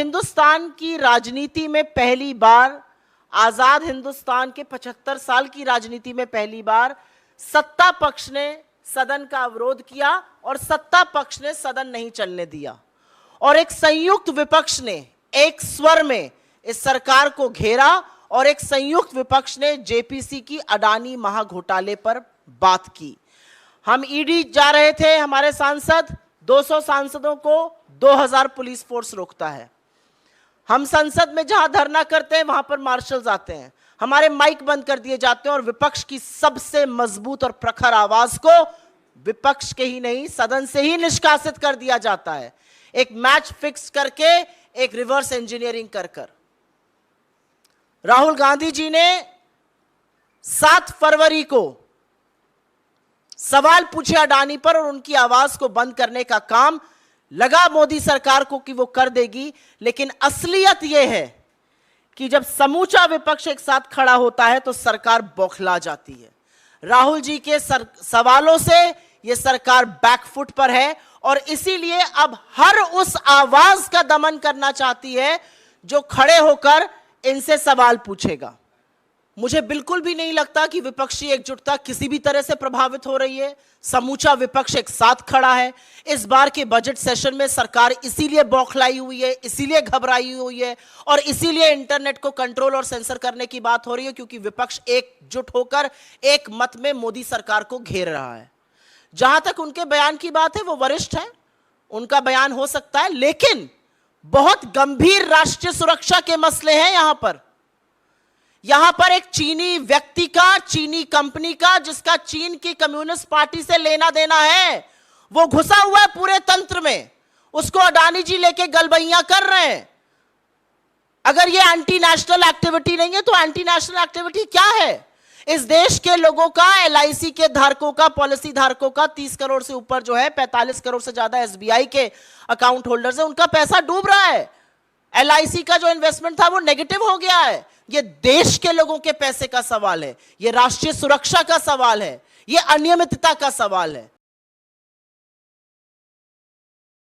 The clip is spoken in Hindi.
हिंदुस्तान की राजनीति में पहली बार, आजाद हिंदुस्तान के 75 साल की राजनीति में पहली बार सत्ता पक्ष ने सदन का अवरोध किया और सत्ता पक्ष ने सदन नहीं चलने दिया और एक संयुक्त विपक्ष ने एक स्वर में इस सरकार को घेरा और एक संयुक्त विपक्ष ने जेपीसी की अडानी महाघोटाले पर बात की। हम ईडी जा रहे थे, हमारे सांसद 200 सांसदों को 2000 पुलिस फोर्स रोकता है। हम संसद में जहां धरना करते हैं वहां पर मार्शल्स आते हैं, हमारे माइक बंद कर दिए जाते हैं और विपक्ष की सबसे मजबूत और प्रखर आवाज को विपक्ष के ही नहीं सदन से ही निष्कासित कर दिया जाता है, एक मैच फिक्स करके, एक रिवर्स इंजीनियरिंग कर कर। राहुल गांधी जी ने 7 फरवरी को सवाल पूछे अडानी पर और उनकी आवाज को बंद करने का काम लगा मोदी सरकार को कि वो कर देगी, लेकिन असलियत यह है कि जब समूचा विपक्ष एक साथ खड़ा होता है तो सरकार बौखला जाती है। राहुल जी के सवालों से यह सरकार बैकफुट पर है और इसीलिए अब हर उस आवाज का दमन करना चाहती है जो खड़े होकर इनसे सवाल पूछेगा। मुझे बिल्कुल भी नहीं लगता कि विपक्षी एकजुटता किसी भी तरह से प्रभावित हो रही है। समूचा विपक्ष एक साथ खड़ा है। इस बार के बजट सेशन में सरकार इसीलिए बौखलाई हुई है, इसीलिए घबराई हुई है और इसीलिए इंटरनेट को कंट्रोल और सेंसर करने की बात हो रही है, क्योंकि विपक्ष एकजुट होकर एक मत में मोदी सरकार को घेर रहा है। जहां तक उनके बयान की बात है, वो वरिष्ठ है, उनका बयान हो सकता है, लेकिन बहुत गंभीर राष्ट्रीय सुरक्षा के मसले हैं यहां पर एक चीनी व्यक्ति का, चीनी कंपनी का, जिसका चीन की कम्युनिस्ट पार्टी से लेना देना है, वो घुसा हुआ है पूरे तंत्र में, उसको अडानी जी लेके गलबैया कर रहे हैं। अगर ये एंटी नेशनल एक्टिविटी नहीं है तो एंटी नेशनल एक्टिविटी क्या है? इस देश के लोगों का, एलआईसी के धारकों का, पॉलिसी धारकों का 30 करोड़ से ऊपर जो है, 45 करोड़ से ज्यादा एसबीआई के अकाउंट होल्डर्स है, उनका पैसा डूब रहा है। एलआईसी का जो इन्वेस्टमेंट था वो नेगेटिव हो गया है। ये देश के लोगों के पैसे का सवाल है, ये राष्ट्रीय सुरक्षा का सवाल है, ये अनियमितता का सवाल है।